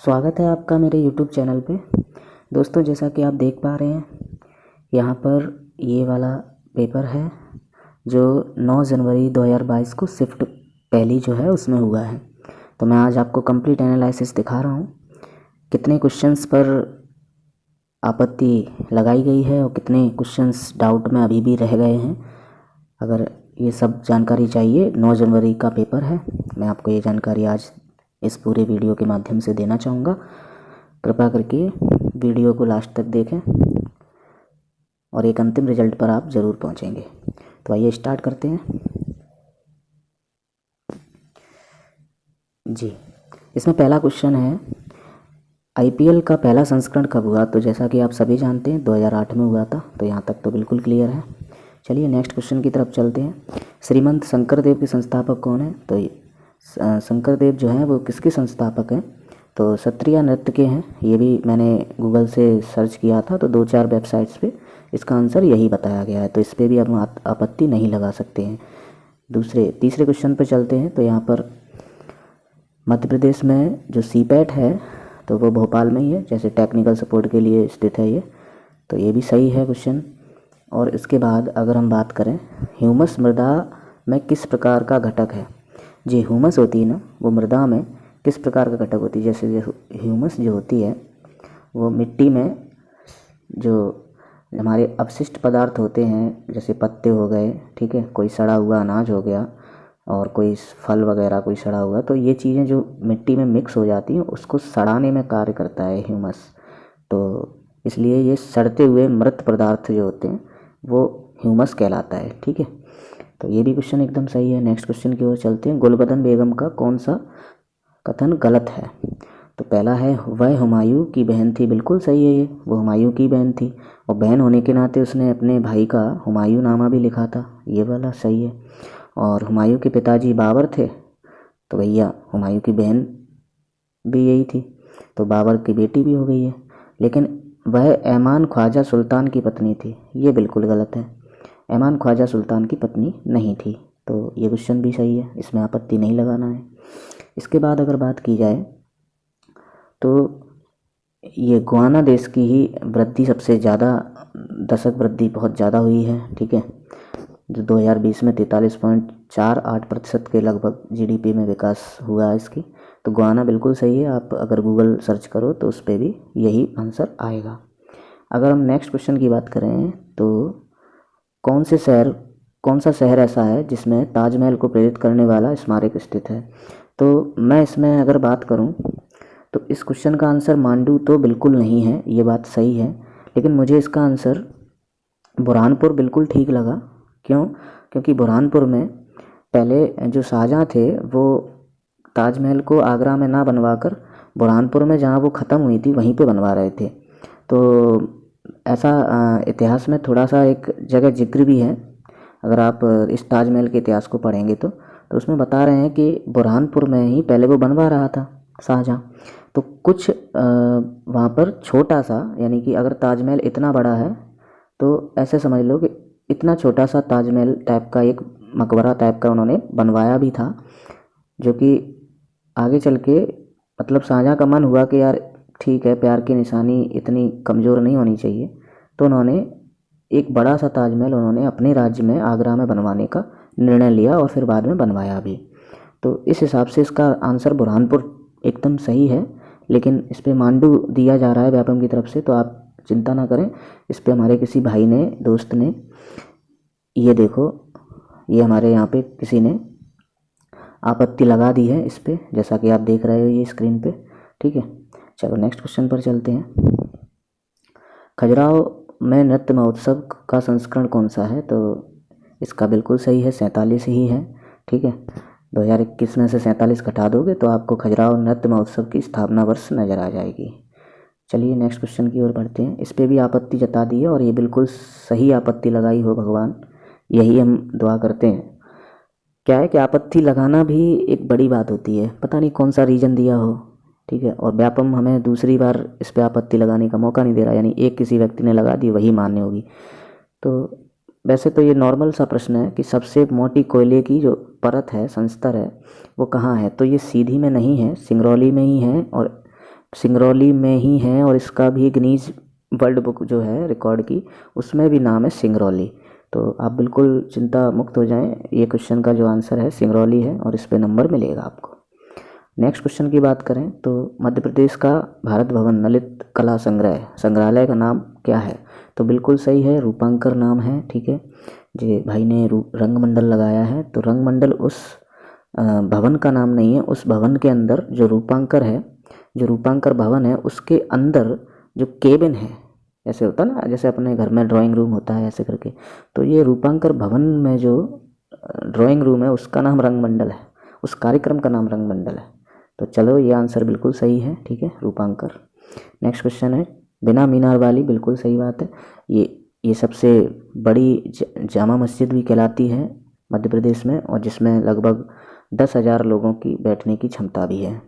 स्वागत है आपका मेरे YouTube चैनल पे। दोस्तों, जैसा कि आप देख पा रहे हैं, यहाँ पर ये वाला पेपर है जो 9 जनवरी 2022 को शिफ्ट पहली जो है उसमें हुआ है। तो मैं आज आपको कंप्लीट एनालिसिस दिखा रहा हूँ, कितने क्वेश्चंस पर आपत्ति लगाई गई है और कितने क्वेश्चंस डाउट में अभी भी रह गए हैं। अगर ये सब जानकारी चाहिए, 9 जनवरी का पेपर है, मैं आपको ये जानकारी आज इस पूरे वीडियो के माध्यम से देना चाहूँगा। कृपया करके वीडियो को लास्ट तक देखें और एक अंतिम रिजल्ट पर आप ज़रूर पहुँचेंगे। तो आइए स्टार्ट करते हैं जी। इसमें पहला क्वेश्चन है, आईपीएल का पहला संस्करण कब हुआ? तो जैसा कि आप सभी जानते हैं 2008 में हुआ था। तो यहाँ तक तो बिल्कुल क्लियर है। चलिए नेक्स्ट क्वेश्चन की तरफ चलते हैं। श्रीमंत शंकरदेव के संस्थापक कौन है? तो शंकरदेव जो हैं वो किसके संस्थापक हैं? तो क्षत्रिय नृत्य के हैं। ये भी मैंने गूगल से सर्च किया था, तो 2-4 वेबसाइट्स पे इसका आंसर यही बताया गया है। तो इस पर भी हम आपत्ति नहीं लगा सकते हैं। तीसरे क्वेश्चन पर चलते हैं। तो यहाँ पर मध्य प्रदेश में जो सीपैट है तो वो भोपाल में ही है, जैसे टेक्निकल सपोर्ट के लिए स्थित है ये। तो ये भी सही है क्वेश्चन। और इसके बाद अगर हम बात करें, ह्यूमस मृदा में किस प्रकार का घटक है? जी, ह्यूमस होती है ना, वो मृदा में किस प्रकार का घटक होती है? जैसे ह्यूमस जो होती है वो मिट्टी में जो हमारे अवशिष्ट पदार्थ होते हैं, जैसे पत्ते हो गए, ठीक है, कोई सड़ा हुआ अनाज हो गया और कोई फल वगैरह कोई सड़ा हुआ, तो ये चीज़ें जो मिट्टी में मिक्स हो जाती हैं उसको सड़ाने में कार्य करता है ह्यूमस। तो इसलिए ये सड़ते हुए मृत पदार्थ जो होते हैं वो ह्यूमस कहलाता है, ठीक है। तो ये भी क्वेश्चन एकदम सही है। नेक्स्ट क्वेश्चन की ओर चलते हैं। गुलबदन बेगम का कौन सा कथन गलत है? तो पहला है, वह हुमायूं की बहन थी। बिल्कुल सही है, ये वो हुमायूं की बहन थी और बहन होने के नाते उसने अपने भाई का हुमायूं नामा भी लिखा था। ये वाला सही है। और हुमायूं के पिताजी बाबर थे, तो भैया हुमायूं की बहन भी यही थी, तो बाबर की बेटी भी हो गई है। लेकिन वह ऐमान ख्वाजा सुल्तान की पत्नी थी। ये बिल्कुल गलत है, ऐमान ख्वाजा सुल्तान की पत्नी नहीं थी। तो ये क्वेश्चन भी सही है, इसमें आपत्ति नहीं लगाना है। इसके बाद अगर बात की जाए तो ये गुआना देश की ही वृद्धि सबसे ज़्यादा, दशक वृद्धि बहुत ज़्यादा हुई है, ठीक है, जो 2020 में 43.48% के लगभग जीडीपी में विकास हुआ है इसकी। तो गुआना बिल्कुल सही है। आप अगर गूगल सर्च करो तो उस पर भी यही आंसर आएगा। अगर हम नेक्स्ट क्वेश्चन की बात करें तो कौन सा शहर ऐसा है जिसमें ताजमहल को प्रेरित करने वाला स्मारक स्थित है? तो मैं इसमें अगर बात करूं तो इस क्वेश्चन का आंसर मांडू तो बिल्कुल नहीं है, ये बात सही है। लेकिन मुझे इसका आंसर बुरहानपुर बिल्कुल ठीक लगा। क्यों? क्योंकि बुरहानपुर में पहले जो शाहजहाँ थे वो ताजमहल को आगरा में ना बनवा कर बुरहानपुर में जहाँ वो ख़त्म हुई थी वहीं पे बनवा रहे थे। तो ऐसा इतिहास में थोड़ा सा एक जगह जिक्र भी है। अगर आप इस ताजमहल के इतिहास को पढ़ेंगे तो उसमें बता रहे हैं कि बुरहानपुर में ही पहले वो बनवा रहा था शाहजहाँ। तो कुछ वहाँ पर छोटा सा, यानी कि अगर ताजमहल इतना बड़ा है तो ऐसे समझ लो कि इतना छोटा सा ताजमहल टाइप का एक मकबरा टाइप का उन्होंने बनवाया भी था, जो कि आगे चल के मतलब शाहजहाँ का मन हुआ कि यार ठीक है, प्यार की निशानी इतनी कमज़ोर नहीं होनी चाहिए, तो उन्होंने एक बड़ा सा ताजमहल उन्होंने अपने राज्य में आगरा में बनवाने का निर्णय लिया और फिर बाद में बनवाया भी। तो इस हिसाब से इसका आंसर बुरहानपुर एकदम सही है। लेकिन इस पर मांडू दिया जा रहा है व्यापम की तरफ से, तो आप चिंता ना करें। इस पर हमारे किसी भाई ने, दोस्त ने, ये देखो, ये हमारे यहाँ पे किसी ने आपत्ति लगा दी है इस पर, जैसा कि आप देख रहे हो ये स्क्रीन पे, ठीक है। चलो नेक्स्ट क्वेश्चन पर चलते हैं। खजुराहो में नृत्य महोत्सव का संस्करण कौन सा है? तो इसका बिल्कुल सही है, 47 ही है, ठीक है। 2021 में से 47 घटा दोगे तो आपको खजुराहो नृत्य महोत्सव की स्थापना वर्ष नज़र आ जाएगी। चलिए नेक्स्ट क्वेश्चन की ओर बढ़ते हैं। इस पर भी आपत्ति जता दी है और ये बिल्कुल सही आपत्ति लगाई हो भगवान, यही हम दुआ करते हैं। क्या है कि आपत्ति लगाना भी एक बड़ी बात होती है, पता नहीं कौन सा रीज़न दिया हो, ठीक है, और व्यापम हमें दूसरी बार इस पर आपत्ति लगाने का मौका नहीं दे रहा, यानी एक किसी व्यक्ति ने लगा दी वही मान्य होगी। तो वैसे तो ये नॉर्मल सा प्रश्न है कि सबसे मोटी कोयले की जो परत है, संस्तर है, वो कहाँ है? तो ये सीधी में नहीं है, सिंगरौली में ही है और सिंगरौली में ही है और इसका भी गिनीज वर्ल्ड बुक जो है रिकॉर्ड की, उसमें भी नाम है सिंगरौली। तो आप बिल्कुल चिंता मुक्त हो जाएं, ये क्वेश्चन का जो आंसर है सिंगरौली है और इस पे नंबर मिलेगा आपको। नेक्स्ट क्वेश्चन की बात करें तो मध्य प्रदेश का भारत भवन ललित कला संग्रहालय का नाम क्या है? तो बिल्कुल सही है, रूपांकर नाम है। ठीक है, जी भाई ने रंगमंडल लगाया है, तो रंगमंडल उस भवन का नाम नहीं है, उस भवन के अंदर जो रूपांकर है, जो रूपांकर भवन है उसके अंदर जो केबिन है, ऐसे होता ना जैसे अपने घर में ड्राइंग रूम होता है ऐसे करके, तो ये रूपांकर भवन में जो ड्राइंग रूम है उसका नाम रंगमंडल है, उस कार्यक्रम का नाम रंगमंडल है। तो चलो ये आंसर बिल्कुल सही है। ठीक है, रूपांकर। नेक्स्ट क्वेश्चन है बिना मीनार वाली, बिल्कुल सही बात है। ये सबसे बड़ी जामा मस्जिद भी कहलाती है मध्य प्रदेश में, और जिसमें लगभग 10,000 लोगों की बैठने की क्षमता भी है।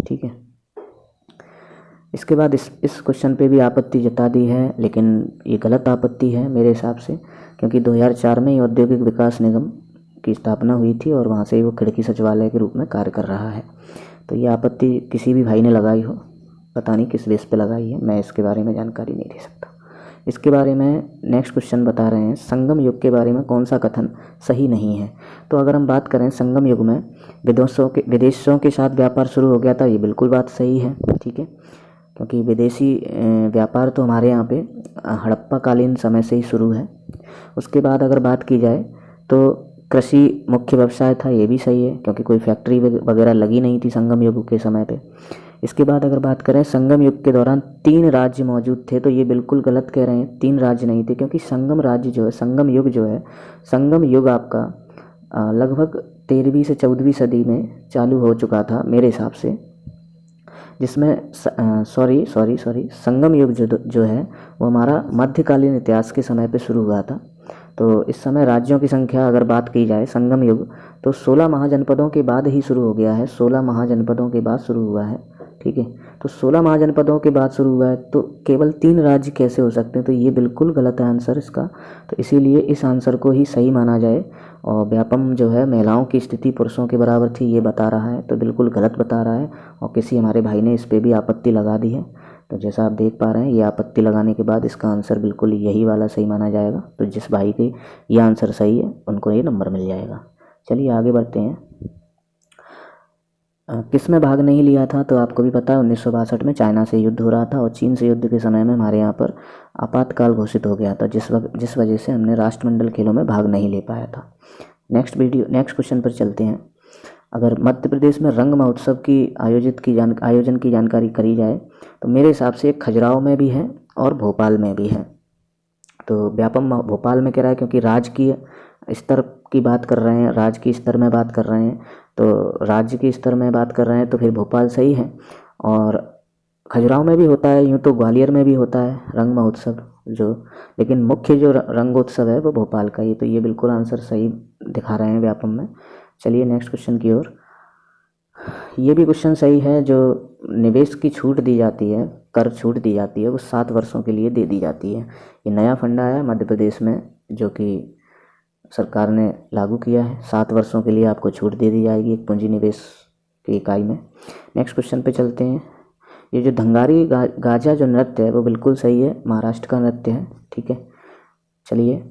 ठीक है, इसके बाद इस क्वेश्चन पे भी आपत्ति जता दी है, लेकिन ये गलत आपत्ति है मेरे हिसाब से, क्योंकि 2004 में ही औद्योगिक विकास निगम की स्थापना हुई थी और वहाँ से वो खिड़की सचिवालय के रूप में कार्य कर रहा है। तो ये आपत्ति किसी भी भाई ने लगाई हो, पता नहीं किस बेस पे लगाई है, मैं इसके बारे में जानकारी नहीं दे सकता। इसके बारे में नेक्स्ट क्वेश्चन बता रहे हैं, संगम युग के बारे में कौन सा कथन सही नहीं है? तो अगर हम बात करें संगम युग में विदेशों के साथ व्यापार शुरू हो गया था, ये बिल्कुल बात सही है। ठीक है, क्योंकि विदेशी व्यापार तो हमारे यहाँ पे हड़प्पा कालीन समय से ही शुरू है। उसके बाद अगर बात की जाए तो कृषि मुख्य व्यवसाय था, ये भी सही है, क्योंकि कोई फैक्ट्री वगैरह लगी नहीं थी संगम युग के समय पे। इसके बाद अगर बात करें संगम युग के दौरान 3 राज्य मौजूद थे, तो ये बिल्कुल गलत कह रहे हैं, 3 राज्य नहीं थे, क्योंकि संगम राज्य जो है, संगम युग जो है, संगम युग आपका लगभग 13वीं से 14वीं सदी में चालू हो चुका था मेरे हिसाब से, जिसमें सॉरी संगम युग जो है वो हमारा मध्यकालीन इतिहास के समय पे शुरू हुआ था। तो इस समय राज्यों की संख्या अगर बात की जाए संगम युग, तो 16 महाजनपदों के बाद ही शुरू हो गया है, 16 महाजनपदों के बाद शुरू हुआ है। ठीक है, तो 16 महाजनपदों के बाद शुरू हुआ है, तो केवल 3 राज्य कैसे हो सकते हैं? तो ये बिल्कुल गलत है आंसर इसका। तो इसीलिए इस आंसर को ही सही माना जाए। और व्यापम जो है महिलाओं की स्थिति पुरुषों के बराबर थी, ये बता रहा है, तो बिल्कुल गलत बता रहा है, और किसी हमारे भाई ने इस पर भी आपत्ति लगा दी है। तो जैसा आप देख पा रहे हैं, ये आपत्ति लगाने के बाद इसका आंसर बिल्कुल यही वाला सही माना जाएगा। तो जिस भाई के ये आंसर सही है उनको ये नंबर मिल जाएगा। चलिए आगे बढ़ते हैं। किस में भाग नहीं लिया था? तो आपको भी पता है 1962 में चाइना से युद्ध हो रहा था, और चीन से युद्ध के समय में हमारे यहाँ पर आपातकाल घोषित हो गया था, जिस वजह से हमने राष्ट्रमंडल खेलों में भाग नहीं ले पाया था। नेक्स्ट क्वेश्चन पर चलते हैं। अगर मध्य प्रदेश में रंग महोत्सव की आयोजन की जानकारी करी जाए, तो मेरे हिसाब से खजुराहो में भी है और भोपाल में भी है। तो व्यापम भोपाल में कह रहा है, क्योंकि राजकीय स्तर की बात कर रहे हैं, राज्य की स्तर में बात कर रहे हैं, तो राज्य के स्तर में बात कर रहे हैं, तो फिर भोपाल सही है। और खजुराहो में भी होता है, यूँ तो ग्वालियर में भी होता है रंग महोत्सव जो, लेकिन मुख्य जो रंगोत्सव है वो भोपाल का ही। तो ये बिल्कुल आंसर सही दिखा रहे हैं व्यापम में। चलिए नेक्स्ट क्वेश्चन की ओर। ये भी क्वेश्चन सही है, जो निवेश की छूट दी जाती है, कर छूट दी जाती है, वो 7 वर्षों के लिए दे दी जाती है। ये नया फंडा है मध्य प्रदेश में, जो कि सरकार ने लागू किया है। 7 वर्षों के लिए आपको छूट दे दी जाएगी एक पूंजी निवेश की इकाई में। नेक्स्ट क्वेश्चन पे चलते हैं। ये जो धंगारी गाजा जो नृत्य है वो बिल्कुल सही है, महाराष्ट्र का नृत्य है। ठीक है, चलिए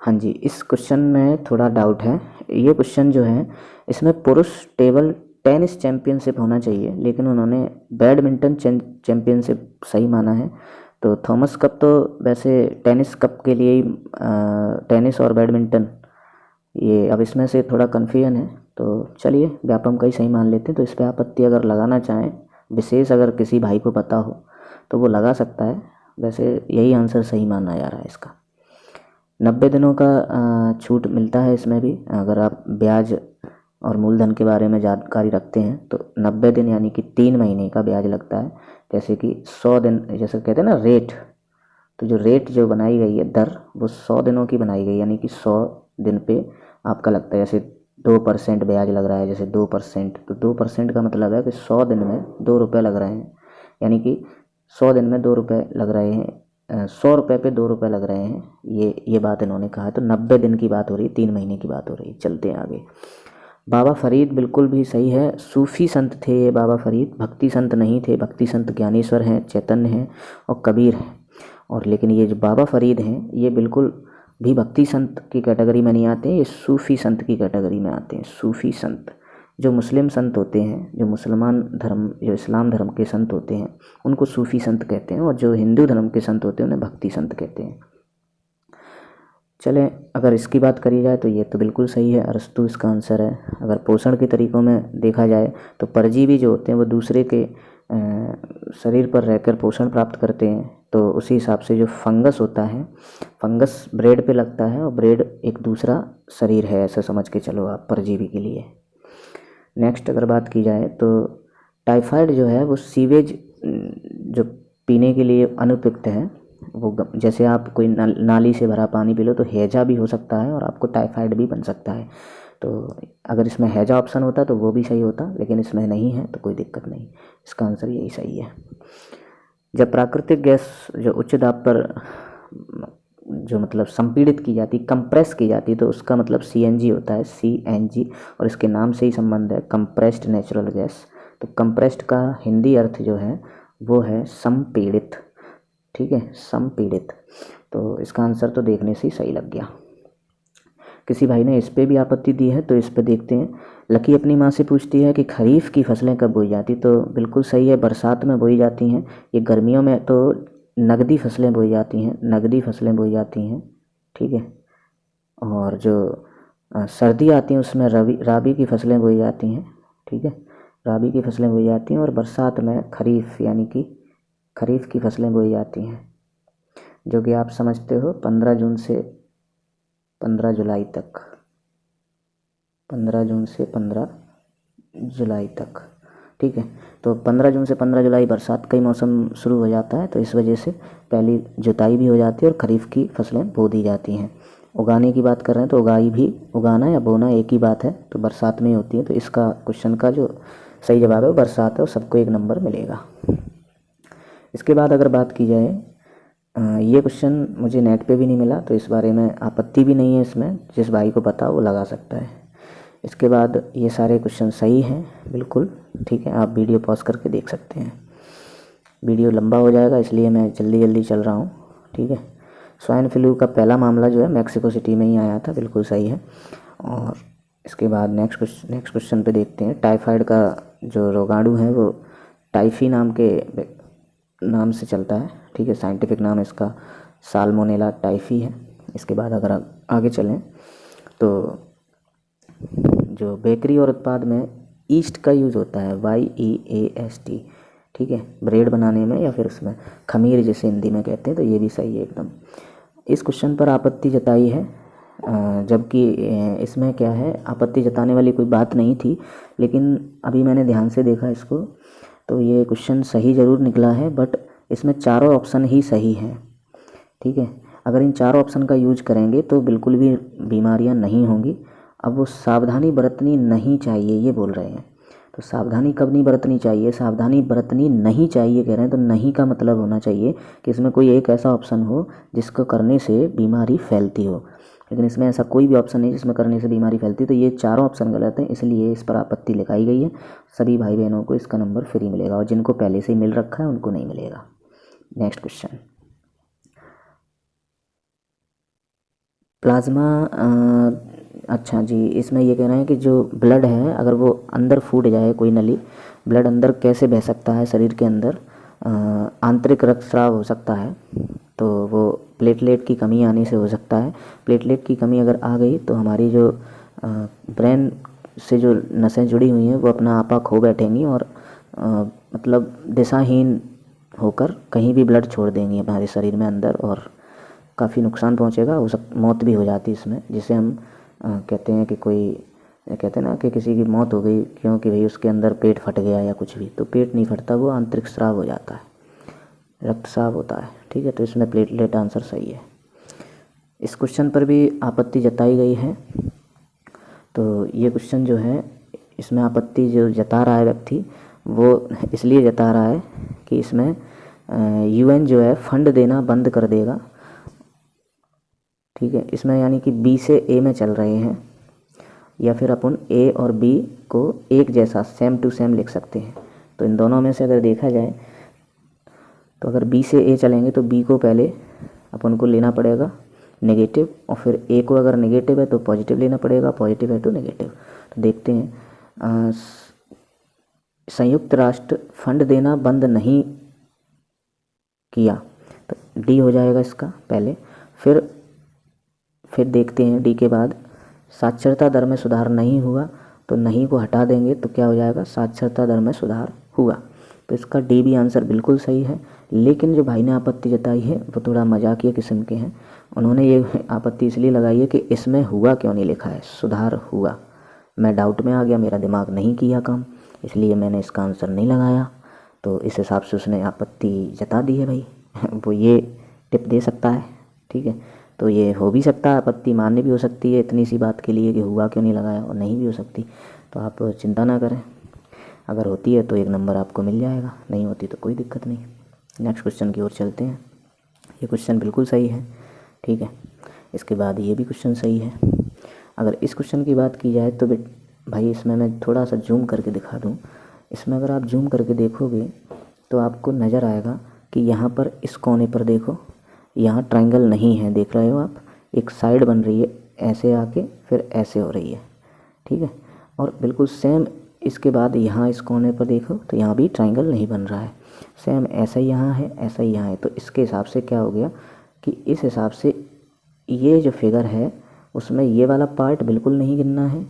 हाँ जी, इस क्वेश्चन में थोड़ा डाउट है। ये क्वेश्चन जो है इसमें पुरुष टेबल टेनिस चैम्पियनशिप होना चाहिए, लेकिन उन्होंने बैडमिंटन चैम्पियनशिप सही माना है। तो थॉमस कप तो वैसे टेनिस कप के लिए ही, टेनिस और बैडमिंटन, ये अब इसमें से थोड़ा कन्फ्यूजन है। तो चलिए व्यापम का ही सही मान लेते हैं। तो इस पर आपत्ति अगर लगाना चाहें, विशेष अगर किसी भाई को पता हो तो वो लगा सकता है। वैसे यही आंसर सही माना जा रहा है इसका। 90 दिनों का छूट मिलता है इसमें भी, अगर आप ब्याज और मूलधन के बारे में जानकारी रखते हैं तो 90 दिन यानी कि 3 महीने का ब्याज लगता है। जैसे कि 100 दिन, जैसे कहते हैं ना रेट, तो जो रेट जो बनाई गई है दर, वो 100 दिनों की बनाई गई, यानी कि 100 दिन पे आपका लगता है। जैसे 2% ब्याज लग रहा है, जैसे 2%, तो 2% का मतलब है कि 100 दिन में 2 रुपये लग रहे हैं, यानी कि 100 दिन में 2 रुपये लग रहे हैं, 100 रुपये पे 2 रुपये लग रहे हैं। ये बात इन्होंने कहा है। तो 90 दिन की बात हो रही है, 3 महीने की बात हो रही है। चलते हैं आगे। बाबा फरीद बिल्कुल भी सही है, सूफ़ी संत थे ये बाबा फरीद, भक्ति संत नहीं थे। भक्ति संत ज्ञानेश्वर हैं, चैतन्य हैं और कबीर हैं। और लेकिन ये जो बाबा फरीद हैं ये बिल्कुल भी भक्ति संत की कैटेगरी में नहीं आते हैं, ये सूफ़ी संत की कैटेगरी में आते हैं। सूफ़ी संत जो मुस्लिम संत होते हैं, जो मुसलमान धर्म, जो इस्लाम धर्म के संत होते हैं उनको सूफ़ी संत कहते हैं, और जो हिंदू धर्म के संत होते हैं उन्हें भक्ति संत कहते हैं। चलें, अगर इसकी बात करी जाए तो ये तो बिल्कुल सही है, अरस्तु इसका आंसर है। अगर पोषण के तरीक़ों में देखा जाए तो परजीवी जो होते हैं वो दूसरे के शरीर पर रहकर पोषण प्राप्त करते हैं, तो उसी हिसाब से जो फंगस होता है, फंगस ब्रेड पे लगता है और ब्रेड एक दूसरा शरीर है, ऐसा समझ के चलो आप परजीवी के लिए। नेक्स्ट अगर बात की जाए तो टाइफाइड जो है वो सीवेज जो पीने के लिए अनुपयुक्त है, वो जैसे आप कोई नाली से भरा पानी पी लो तो हैजा भी हो सकता है और आपको टाइफाइड भी बन सकता है। तो अगर इसमें हैजा ऑप्शन होता तो वो भी सही होता, लेकिन इसमें नहीं है तो कोई दिक्कत नहीं, इसका आंसर यही सही है। जब प्राकृतिक गैस जो उच्च दाब पर जो मतलब संपीड़ित की जाती, कंप्रेस की जाती, तो उसका मतलब CNG होता है, CNG, और इसके नाम से ही संबंध है, कंप्रेस्ड नेचुरल गैस। तो कंप्रेस्ड का हिंदी अर्थ जो है वो है संपीड़ित, ठीक है, संपीड़ित। तो इसका आंसर तो देखने से ही सही लग गया। किसी भाई ने इस पे भी आपत्ति दी है, तो इस पे देखते हैं। लकी अपनी माँ से पूछती है कि खरीफ की फसलें कब बोई जाती, तो बिल्कुल सही है, बरसात में बोई जाती हैं। ये गर्मियों में तो नगदी फसलें बोई जाती हैं, नगदी फसलें बोई जाती हैं, ठीक है। और जो सर्दी आती हैं उसमें राबी की फसलें बोई जाती हैं, ठीक है, राबी की फसलें बोई जाती हैं। और बरसात में खरीफ यानी कि खरीफ की फसलें बोई जाती हैं, जो कि आप समझते हो 15 जून से 15 जुलाई तक, 15 जून से 15 जुलाई तक, ठीक है। तो 15 जून से 15 जुलाई बरसात का ही मौसम शुरू हो जाता है, तो इस वजह से पहली जुताई भी हो जाती है और खरीफ की फसलें बो दी जाती हैं। उगाने की बात कर रहे हैं तो उगाई भी, उगाना या बोना एक ही बात है, तो बरसात में ही होती है। तो इसका क्वेश्चन का जो सही जवाब है वो बरसात है और सबको 1 नंबर मिलेगा। इसके बाद अगर बात की जाए, ये क्वेश्चन मुझे नेट पे भी नहीं मिला, तो इस बारे में आपत्ति भी नहीं है इसमें, जिस भाई को पता वो लगा सकता है। इसके बाद ये सारे क्वेश्चन सही हैं बिल्कुल, ठीक है, आप वीडियो पॉज करके देख सकते हैं। वीडियो लंबा हो जाएगा इसलिए मैं जल्दी जल्दी चल रहा हूँ, ठीक है। स्वाइन फ्लू का पहला मामला जो है मैक्सिको सिटी में ही आया था, बिल्कुल सही है। और इसके बाद नेक्स्ट क्वेश्चन पे देखते हैं। टाइफाइड का जो रोगाणु है वो टाइफी नाम से चलता है, ठीक है, साइंटिफिक नाम इसका साल्मोनेला टाइफी है। इसके बाद अगर आगे चलें तो जो बेकरी और उत्पाद में ईस्ट का यूज़ होता है, YEAST, ठीक है, ब्रेड बनाने में या फिर उसमें खमीर जिसे हिंदी में कहते हैं, तो ये भी सही है एकदम। इस क्वेश्चन पर आपत्ति जताई है, जबकि इसमें क्या है, आपत्ति जताने वाली कोई बात नहीं थी, लेकिन अभी मैंने ध्यान से देखा इसको, तो ये क्वेश्चन सही ज़रूर निकला है, बट इसमें चारों ऑप्शन ही सही हैं, ठीक है। अगर इन चारों ऑप्शन का यूज करेंगे तो बिल्कुल भी बीमारियां नहीं होंगी। अब वो सावधानी बरतनी नहीं चाहिए ये बोल रहे हैं, तो सावधानी कब नहीं बरतनी चाहिए, सावधानी बरतनी नहीं चाहिए कह रहे हैं, तो नहीं का मतलब होना चाहिए कि इसमें कोई एक ऐसा ऑप्शन हो जिसको करने से बीमारी फैलती हो, लेकिन इसमें ऐसा कोई भी ऑप्शन नहीं जिसमें करने से बीमारी फैलती, तो ये चारों ऑप्शन गलत हैं, इसलिए इस पर आपत्ति लगाई गई है। सभी भाई बहनों को इसका नंबर फ्री मिलेगा और जिनको पहले से ही मिल रखा है उनको नहीं मिलेगा। नेक्स्ट क्वेश्चन, प्लाज्मा, अच्छा जी, इसमें ये कह रहे हैं कि जो ब्लड है अगर वो अंदर फूट जाए कोई नली, ब्लड अंदर कैसे बह सकता है शरीर के अंदर, आंतरिक रक्तस्राव हो सकता है, तो वो प्लेटलेट की कमी आने से हो सकता है। प्लेटलेट की कमी अगर आ गई तो हमारी जो ब्रेन से जो नसें जुड़ी हुई हैं वो अपना आपा खो बैठेंगी और मतलब दिशाहीन होकर कहीं भी ब्लड छोड़ देंगी हमारे शरीर में अंदर, और काफ़ी नुकसान पहुंचेगा, मौत भी हो जाती है इसमें, जिसे हम कहते हैं कि कोई कहते हैं ना कि किसी की मौत हो गई क्योंकि भाई उसके अंदर पेट फट गया या कुछ भी, तो पेट नहीं फटता, वो आंतरिक स्राव हो जाता है, रक्तस्राव होता है, ठीक है। तो इसमें प्लेटलेट आंसर सही है। इस क्वेश्चन पर भी आपत्ति जताई गई है, तो ये क्वेश्चन जो है इसमें आपत्ति जो जता रहा है व्यक्ति वो इसलिए जता रहा है कि इसमें UN जो है फंड देना बंद कर देगा, ठीक है। इसमें यानी कि B से A में चल रहे हैं, या फिर अपन ए और बी को एक जैसा सेम टू सेम लिख सकते हैं। तो इन दोनों में से अगर देखा जाए तो अगर बी से ए चलेंगे तो बी को पहले अपन को लेना पड़ेगा नेगेटिव, और फिर ए को अगर नेगेटिव है तो पॉजिटिव लेना पड़ेगा, पॉजिटिव है तो नेगेटिव। तो देखते हैं, संयुक्त राष्ट्र फंड देना बंद नहीं किया, तो डी हो जाएगा इसका पहले। फिर देखते हैं डी के बाद साक्षरता दर में सुधार नहीं हुआ, तो नहीं को हटा देंगे तो क्या हो जाएगा, साक्षरता दर में सुधार हुआ। तो इसका डी भी आंसर बिल्कुल सही है। लेकिन जो भाई ने आपत्ति जताई है वो थोड़ा मजाकिया किस्म के हैं। उन्होंने ये आपत्ति इसलिए लगाई है कि इसमें हुआ क्यों नहीं लिखा है, सुधार हुआ। मैं डाउट में आ गया, मेरा दिमाग नहीं किया काम, इसलिए मैंने इसका आंसर नहीं लगाया। तो इस हिसाब से उसने आपत्ति जता दी है भाई। वो ये टिप दे सकता है, ठीक है। तो ये हो भी सकता है, आपत्ति मान्य भी हो सकती है इतनी सी बात के लिए कि हुआ क्यों नहीं लगाया, और नहीं भी हो सकती। तो आप चिंता ना करें, अगर होती है तो 1 नंबर आपको मिल जाएगा, नहीं होती तो कोई दिक्कत नहीं। नेक्स्ट क्वेश्चन की ओर चलते हैं। ये क्वेश्चन बिल्कुल सही है, ठीक है। इसके बाद ये भी क्वेश्चन सही है। अगर इस क्वेश्चन की बात की जाए तो भाई इसमें मैं थोड़ा सा जूम करके दिखा दूँ। इसमें अगर आप जूम करके देखोगे तो आपको नज़र आएगा कि यहाँ पर इस कोने पर देखो, यहाँ ट्रायंगल नहीं है, देख रहे हो आप, एक साइड बन रही है ऐसे आके फिर ऐसे हो रही है, ठीक है। और बिल्कुल सेम इसके बाद यहाँ इस कोने पर देखो तो यहाँ भी ट्रायंगल नहीं बन रहा है, सेम ऐसा ही यहाँ है, ऐसा ही यहाँ है। तो इसके हिसाब से क्या हो गया कि इस हिसाब से ये जो फिगर है उसमें ये वाला पार्ट बिल्कुल नहीं गिनना है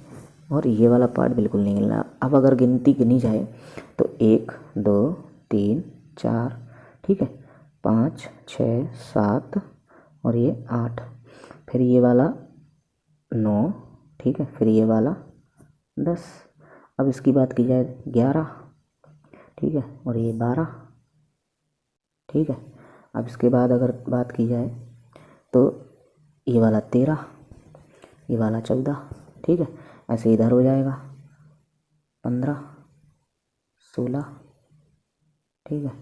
और ये वाला पार्ट बिल्कुल नहीं गिनना। अब अगर गिनती गिनी जाए तो 1 2 3 4, ठीक है, 5 6 7 और ये 8, फिर ये वाला 9, ठीक है, फिर ये वाला 10। अब इसकी बात की जाए 11, ठीक है, और ये 12, ठीक है। अब इसके बाद अगर बात की जाए तो ये वाला 13, ये वाला 14, ठीक है। ऐसे इधर हो जाएगा 15 16, ठीक है।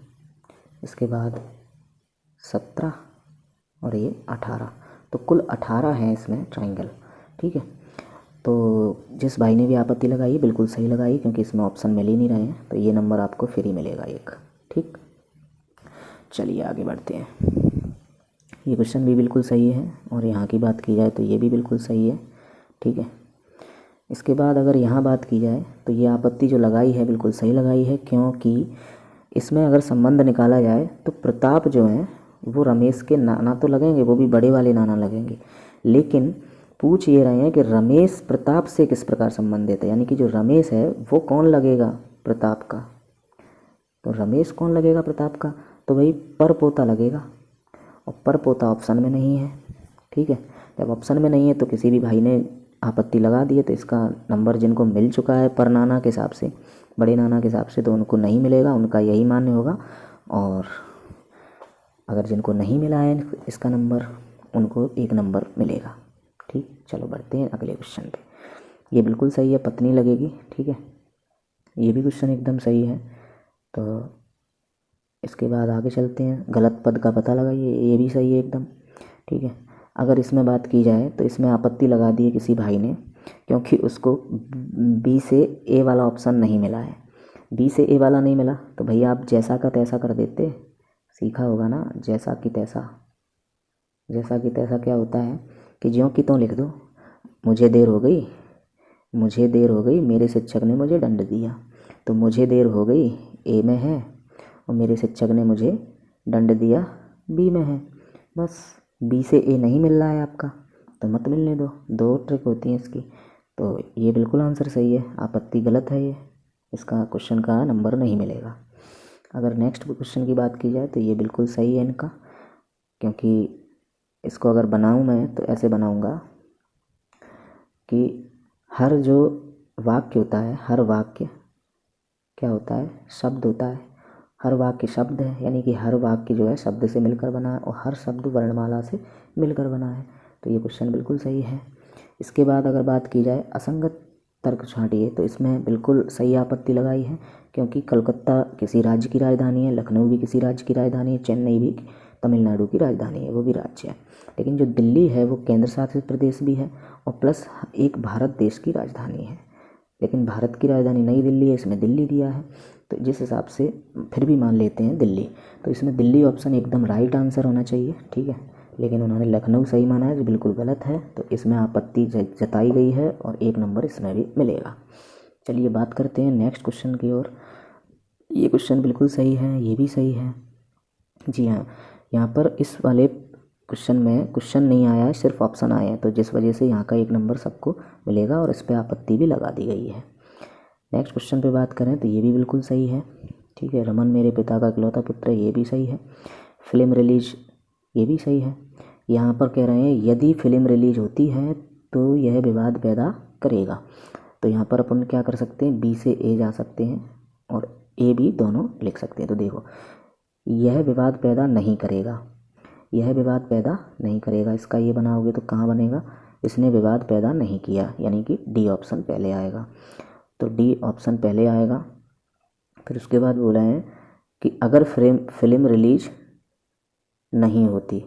इसके बाद 17 और ये 18, तो कुल 18 हैं इसमें ट्रायंगल, ठीक है। तो जिस भाई ने भी आपत्ति लगाई बिल्कुल सही लगाई, क्योंकि इसमें ऑप्शन मिल ही नहीं रहे हैं, तो ये नंबर आपको फ्री मिलेगा 1, ठीक। चलिए आगे बढ़ते हैं। ये क्वेश्चन भी बिल्कुल सही है और यहाँ की बात की जाए तो ये भी बिल्कुल सही है, ठीक है। इसके बाद अगर यहाँ बात की जाए तो ये आपत्ति जो लगाई है बिल्कुल सही लगाई है, क्योंकि इसमें अगर संबंध निकाला जाए तो प्रताप जो है वो रमेश के नाना तो लगेंगे, वो भी बड़े वाले नाना लगेंगे, लेकिन पूछ ये रहे हैं कि रमेश प्रताप से किस प्रकार संबंधित है, यानी कि जो रमेश है वो कौन लगेगा प्रताप का। तो रमेश कौन लगेगा प्रताप का, तो भाई परपोता लगेगा, और परपोता ऑप्शन में नहीं है, ठीक है। जब ऑप्शन में नहीं है तो किसी भी भाई ने आपत्ति लगा दी है तो इसका नंबर जिनको मिल चुका है पर नाना के हिसाब से, बड़े नाना के हिसाब से, तो उनको नहीं मिलेगा, उनका यही मान्य होगा। और अगर जिनको नहीं मिला है इसका नंबर उनको 1 नंबर मिलेगा, ठीक। चलो बढ़ते हैं अगले क्वेश्चन पे। ये बिल्कुल सही है, पत्नी लगेगी, ठीक है। ये भी क्वेश्चन एकदम सही है। तो इसके बाद आगे चलते हैं। गलत पद का पता लगाइए, ये भी सही है एकदम, ठीक है। अगर इसमें बात की जाए तो इसमें आपत्ति लगा दी है किसी भाई ने, क्योंकि उसको बी से ए वाला ऑप्शन नहीं मिला है। बी से ए वाला नहीं मिला तो भैया आप जैसा का तैसा कर देते, सीखा होगा ना, जैसा कि तैसा। जैसा कि तैसा क्या होता है कि ज्यों की त्यों लिख दो। मुझे देर हो गई, मुझे देर हो गई, मेरे शिक्षक ने मुझे दंड दिया। तो मुझे देर हो गई ए में है और मेरे शिक्षक ने मुझे दंड दिया बी में है। बस बी से ए नहीं मिल रहा है आपका तो मत मिलने दो, 2 ट्रिक होती हैं इसकी। तो ये बिल्कुल आंसर सही है, आपत्ति गलत है, ये इसका क्वेश्चन का नंबर नहीं मिलेगा। अगर नेक्स्ट क्वेश्चन की बात की जाए तो ये बिल्कुल सही है इनका, क्योंकि इसको अगर बनाऊँ मैं तो ऐसे बनाऊँगा कि हर जो वाक्य होता है, हर वाक्य क्या होता है, शब्द होता है। हर वाक्य शब्द है, यानी कि हर वाक्य जो है शब्द से मिलकर बना है और हर शब्द वर्णमाला से मिलकर बना है। तो ये क्वेश्चन बिल्कुल सही है। इसके बाद अगर बात की जाए असंगत तर्क छांटिए, तो इसमें बिल्कुल सही आपत्ति लगाई है, क्योंकि कलकत्ता किसी राज्य की राजधानी है, लखनऊ भी किसी राज्य की राजधानी है, चेन्नई भी, तमिलनाडु की राजधानी है, वो भी राज्य है। लेकिन जो दिल्ली है वो केंद्र शासित प्रदेश भी है और प्लस एक भारत देश की राजधानी है। लेकिन भारत की राजधानी नई दिल्ली है, इसमें दिल्ली दिया है, तो जिस हिसाब से फिर भी मान लेते हैं दिल्ली, तो इसमें दिल्ली ऑप्शन एकदम राइट आंसर होना चाहिए, ठीक है। लेकिन उन्होंने लखनऊ सही माना है, जो बिल्कुल गलत है, तो इसमें आपत्ति जताई गई है और 1 नंबर इसमें भी मिलेगा। चलिए बात करते हैं नेक्स्ट क्वेश्चन की ओर। ये क्वेश्चन बिल्कुल सही है, ये भी सही है। जी हाँ, यहाँ पर इस वाले क्वेश्चन में क्वेश्चन नहीं आया है, सिर्फ ऑप्शन आए हैं, तो जिस वजह से यहाँ का 1 नंबर सबको मिलेगा और इस पर आपत्ति भी लगा दी गई है। नेक्स्ट क्वेश्चन पे बात करें तो ये भी बिल्कुल सही है, ठीक है। रमन मेरे पिता का इकलौता पुत्र है, ये भी सही है। फिल्म रिलीज, ये भी सही है। यहाँ पर कह रहे हैं यदि फिल्म रिलीज होती है तो यह विवाद पैदा करेगा, तो यहाँ पर अपन क्या कर सकते हैं, बी से ए जा सकते हैं और ए बी दोनों लिख सकते हैं। तो देखो, यह विवाद पैदा नहीं करेगा, यह विवाद पैदा नहीं करेगा, इसका ये बनाओगे तो कहाँ बनेगा, इसने विवाद पैदा नहीं किया, यानी कि डी ऑप्शन पहले आएगा। तो डी ऑप्शन पहले आएगा। फिर उसके बाद बोला है कि अगर फिल्म रिलीज नहीं होती,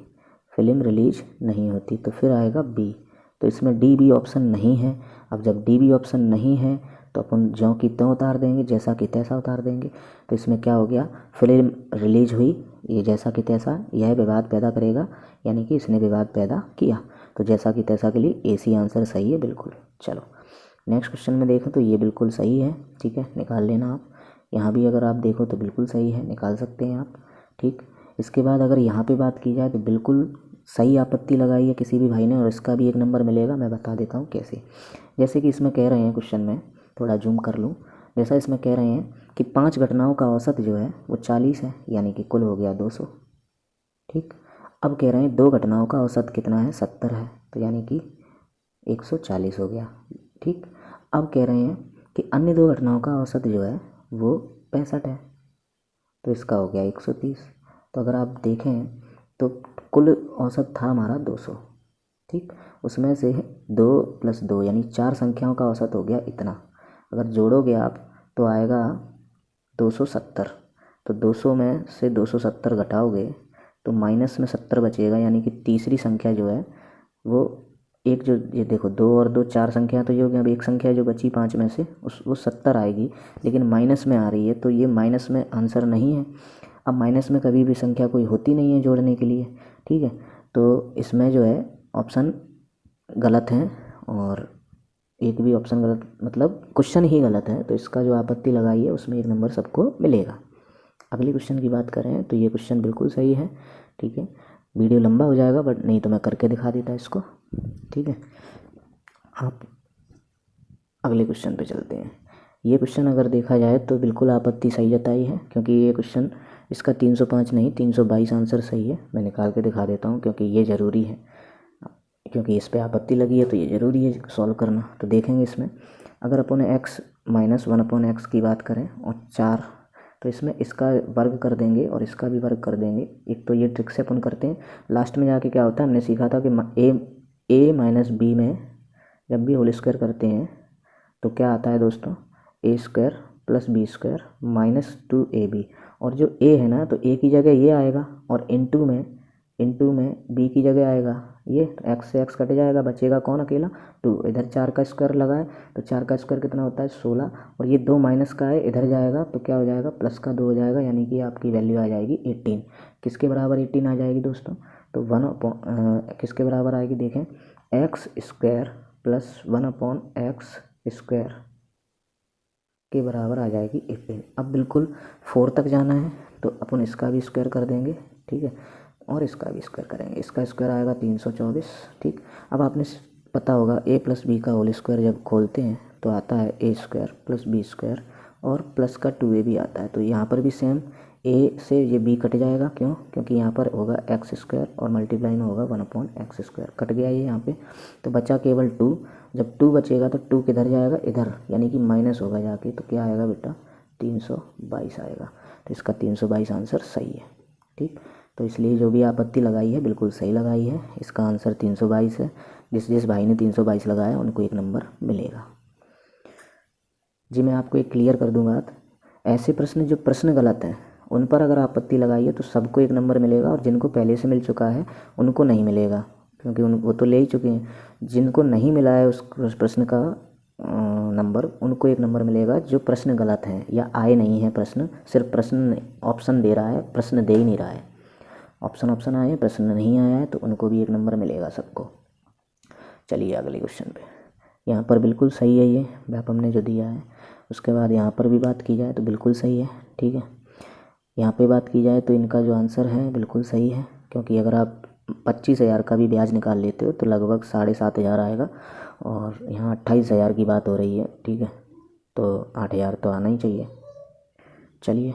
फिल्म रिलीज नहीं होती, तो फिर आएगा बी। तो इसमें डी बी ऑप्शन नहीं है। अब जब डी बी ऑप्शन नहीं है तो अपन ज्यों की त्यों उतार देंगे, जैसा कि तैसा उतार देंगे। तो इसमें क्या हो गया, फिल्म रिलीज हुई, ये जैसा कि तैसा, यह विवाद पैदा करेगा, यानी कि इसने विवाद पैदा किया। तो जैसा कि तैसा के लिए ए सी आंसर सही है बिल्कुल। चलो नेक्स्ट क्वेश्चन में देखें तो ये बिल्कुल सही है, ठीक है, निकाल लेना आप। यहाँ भी अगर आप देखो तो बिल्कुल सही है, निकाल सकते हैं आप, ठीक। इसके बाद अगर यहाँ पे बात की जाए तो बिल्कुल सही आपत्ति लगाई है किसी भी भाई ने और इसका भी 1 नंबर मिलेगा। मैं बता देता हूँ कैसे। जैसे कि इसमें कह रहे हैं क्वेश्चन में, थोड़ा जूम कर लूँ, जैसा इसमें कह रहे हैं कि 5 घटनाओं का औसत जो है वो 40 है, यानी कि कुल हो गया 200, ठीक। अब कह रहे हैं 2 घटनाओं का औसत कितना है, 70 है, तो यानी कि 140 हो गया, ठीक। अब कह रहे हैं कि अन्य 2 घटनाओं का औसत जो है वो 65 है, तो इसका हो गया 130। तो अगर आप देखें तो कुल औसत था हमारा 200, ठीक। उसमें से 2 + 2 यानी 4 संख्याओं का औसत हो गया इतना। अगर जोड़ोगे आप तो आएगा 270। तो 200 में से 270 घटाओगे तो माइनस में 70 बचेगा, यानी कि तीसरी संख्या जो है वो एक, जो ये देखो 2 और 2 4 संख्या तो ये हो गया। अब एक संख्या जो बची 5 में से वो 70 आएगी, लेकिन माइनस में आ रही है, तो ये माइनस में आंसर नहीं है। अब माइनस में कभी भी संख्या कोई होती नहीं है जोड़ने के लिए, ठीक है। तो इसमें जो है ऑप्शन गलत है और एक भी ऑप्शन गलत, मतलब क्वेश्चन ही गलत है। तो इसका जो आपत्ति लगाई है उसमें 1 नंबर सबको मिलेगा। अगले क्वेश्चन की बात करें तो ये क्वेश्चन बिल्कुल सही है, ठीक है। वीडियो लंबा हो जाएगा बट नहीं तो मैं करके दिखा देता इसको, ठीक है। आप अगले क्वेश्चन पे चलते हैं। ये क्वेश्चन अगर देखा जाए तो बिल्कुल आपत्ति सही जताई है, क्योंकि ये क्वेश्चन, इसका 305 नहीं 322 आंसर सही है। मैं निकाल के दिखा देता हूँ क्योंकि ये ज़रूरी है, क्योंकि इस पर आपत्ति लगी है तो ये ज़रूरी है सॉल्व करना। तो देखेंगे इसमें अगर अपन x - 1/x की बात करें और 4, तो इसमें इसका वर्ग कर देंगे और इसका भी वर्ग कर देंगे। एक तो ये ट्रिक से अपन करते हैं, लास्ट में जाके क्या होता है, हमने सीखा था कि a - b में जब भी होल स्क्वायर करते हैं तो क्या आता है दोस्तों, a² + b² - 2ab। और जो a है ना, तो a की जगह ये आएगा और इनटू में b की जगह आएगा ये, तो x से x कट जाएगा, बचेगा कौन, अकेला 2। इधर 4 का स्क्वायर लगाए तो 4 का स्क्वायर कितना होता है, 16। और ये 2 माइनस का है, इधर जाएगा तो क्या हो जाएगा, प्लस का 2 हो जाएगा, यानी कि आपकी वैल्यू आ जाएगी 18। किसके बराबर 18 आ जाएगी दोस्तों, तो 1 किसके बराबर आएगी, देखें x² + 1/x² के बराबर आ जाएगी 18। अब बिल्कुल 4 तक जाना है तो अपन इसका भी स्क्वायर कर देंगे, ठीक है, और इसका भी स्क्वायर करेंगे। इसका स्क्वायर आएगा 324, ठीक। अब आपने पता होगा a + b का होल स्क्वायर जब खोलते हैं तो आता है a² + b² और प्लस का 2ab आता है। तो यहाँ पर भी सेम, a से ये b कट जाएगा, क्यों, क्योंकि यहाँ पर होगा x² और मल्टीप्लाई में होगा 1/x², कट गया ये यहाँ पे। तो बचा केवल 2। जब 2 बचेगा तो 2 किधर जाएगा, इधर, यानी कि माइनस होगा जाके, तो क्या आएगा बेटा, 322 आएगा। तो इसका 322 आंसर सही है, ठीक। तो इसलिए जो भी आपत्ति लगाई है बिल्कुल सही लगाई है, इसका आंसर 322 है। जिस भाई ने 322 लगाया उनको 1 नंबर मिलेगा। जी मैं आपको एक क्लियर कर दूँ बात, ऐसे प्रश्न जो प्रश्न गलत हैं उन पर अगर आपत्ति लगाइए तो सबको 1 नंबर मिलेगा, और जिनको पहले से मिल चुका है उनको नहीं मिलेगा, क्योंकि वो तो ले ही चुके हैं। जिनको नहीं मिला है उस प्रश्न का नंबर, उनको 1 नंबर मिलेगा। जो प्रश्न गलत हैं या आए नहीं है प्रश्न, सिर्फ प्रश्न ऑप्शन दे रहा है, प्रश्न दे ही नहीं रहा है, ऑप्शन आए प्रश्न नहीं आया है, तो उनको भी 1 नंबर मिलेगा सबको। चलिए अगले क्वेश्चन पे। यहाँ पर बिल्कुल सही है ये व्यापम ने जो दिया है। उसके बाद यहाँ पर भी बात की जाए तो बिल्कुल सही है, ठीक है। यहाँ पे बात की जाए तो इनका जो आंसर है बिल्कुल सही है, क्योंकि अगर आप 25,000 का भी ब्याज निकाल लेते हो तो लगभग 7,500 आएगा, और यहाँ 28,000 की बात हो रही है, ठीक है, तो 8,000 तो आना ही चाहिए। चलिए,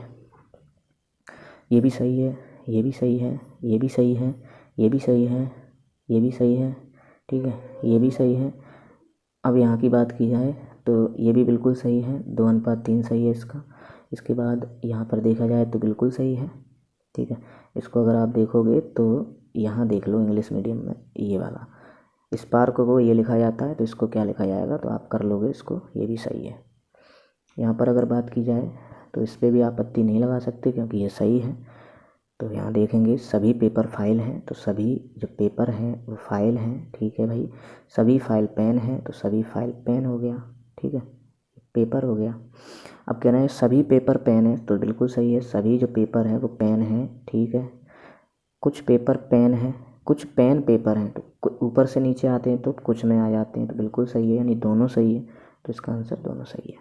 ये भी सही है, ये भी सही है, ये भी सही है, ये भी सही है, ये भी सही है, ठीक है, ये भी सही है। अब यहाँ की बात की जाए तो ये भी बिल्कुल सही है, 2:3 सही है इसका। इसके बाद यहाँ पर देखा जाए तो बिल्कुल सही है, ठीक है। इसको अगर आप देखोगे तो यहाँ देख लो इंग्लिश मीडियम में ये वाला स्पार्क को ये लिखा जाता है, तो इसको क्या लिखा जाएगा, तो आप कर लोगे इसको, ये भी सही है। यहाँ पर अगर बात की जाए तो इस पर भी आपत्ति नहीं लगा सकते क्योंकि ये सही है। तो यहाँ देखेंगे सभी पेपर फाइल हैं, तो सभी जो पेपर हैं वो फाइल हैं, ठीक है भाई। सभी फाइल पेन है, तो सभी फाइल पेन हो गया, ठीक है, पेपर हो गया। अब कह रहे हैं सभी पेपर पेन है, तो बिल्कुल सही है, सभी जो पेपर है वो पेन है, ठीक है। कुछ पेपर पेन है, कुछ पेन पेपर हैं, तो ऊपर से नीचे आते हैं तो कुछ में आ जाते हैं, तो बिल्कुल सही है, यानी दोनों सही है, तो इसका आंसर दोनों सही है।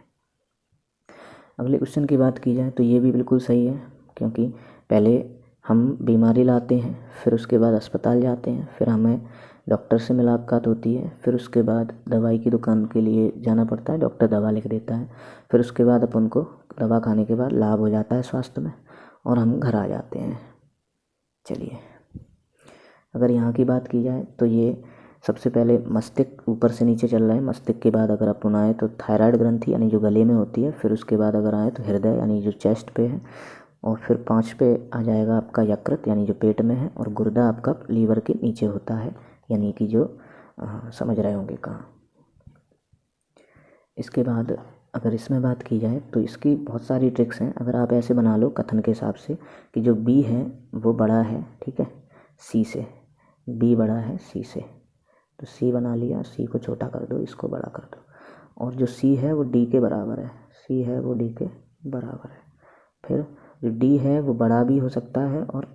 अगले क्वेश्चन की बात की जाए तो ये भी बिल्कुल सही है, क्योंकि पहले हम बीमारी लाते हैं, फिर उसके बाद अस्पताल जाते हैं, फिर हमें डॉक्टर से मुलाकात होती है, फिर उसके बाद दवाई की दुकान के लिए जाना पड़ता है, डॉक्टर दवा लिख देता है, फिर उसके बाद अपन को दवा खाने के बाद लाभ हो जाता है स्वास्थ्य में, और हम घर आ जाते हैं। चलिए, अगर यहाँ की बात की जाए तो ये सबसे पहले मस्तिष्क ऊपर से नीचे चल रहा है, मस्तिष्क के बाद अगर अपन आए तो थायराइड ग्रंथि यानी जो गले में होती है, फिर उसके बाद अगर आए तो हृदय यानी जो चेस्ट पे है, और फिर 5 पे आ जाएगा आपका यकृत यानी जो पेट में है, और गुर्दा आपका लीवर के नीचे होता है, यानी कि जो समझ रहे होंगे कहाँ। इसके बाद अगर इसमें बात की जाए तो इसकी बहुत सारी ट्रिक्स हैं। अगर आप ऐसे बना लो कथन के हिसाब से कि जो बी है वो बड़ा है, ठीक है, सी से, बी बड़ा है सी से, तो सी बना लिया, सी को छोटा कर दो, इसको बड़ा कर दो, और जो सी है वो डी के बराबर है, सी है वो डी के बराबर है। फिर जो डी है वो बड़ा भी हो सकता है और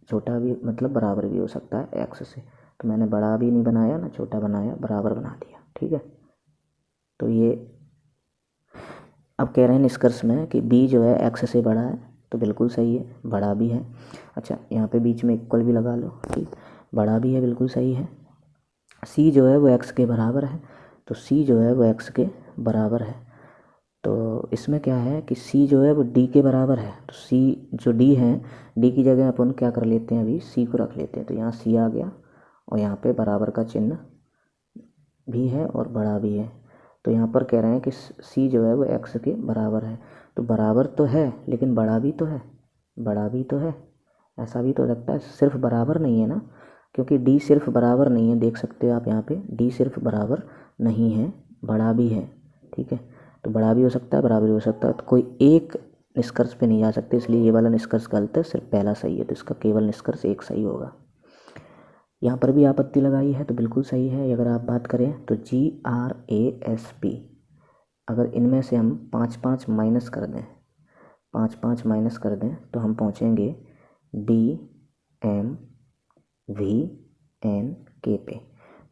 छोटा भी, मतलब बराबर भी हो सकता है एक्स से, तो मैंने बड़ा भी नहीं बनाया ना छोटा बनाया, बराबर बना दिया, ठीक है। तो ये अब कह रहे हैं निष्कर्ष में कि बी जो है एक्स से बड़ा है, तो बिल्कुल सही है, बड़ा भी है। अच्छा, यहाँ पे बीच में इक्वल भी लगा लो, ठीक, बड़ा भी है, बिल्कुल सही है। सी जो है वो एक्स के बराबर है, तो सी जो है वो एक्स के बराबर है। तो इसमें क्या है कि सी जो है वो डी के बराबर है, तो सी जो डी है, डी की जगह अपन क्या कर लेते हैं, अभी सी को रख लेते हैं, तो यहाँ सी आ गया, और यहाँ पे बराबर का चिन्ह भी है और बड़ा भी है। तो यहाँ पर कह रहे हैं कि सी जो है वो एक्स के बराबर है, तो बराबर तो है लेकिन बड़ा भी तो है, बड़ा भी तो है, ऐसा भी तो लगता है, सिर्फ बराबर नहीं है ना, क्योंकि डी सिर्फ बराबर नहीं है, देख सकते हो आप यहाँ पे डी सिर्फ बराबर नहीं है, बड़ा भी है, ठीक है। तो बड़ा भी हो सकता है, बराबर भी हो सकता है, तो कोई एक निष्कर्ष पे नहीं जा सकते, इसलिए ये वाला निष्कर्ष गलत है, सिर्फ पहला सही है, तो इसका केवल निष्कर्ष एक सही होगा। यहाँ पर भी आपत्ति लगाई है तो बिल्कुल सही है। अगर आप बात करें तो GRASP, अगर इनमें से हम 5-5 माइनस कर दें, 5-5 माइनस कर दें तो हम पहुँचेंगे DMVNK पे।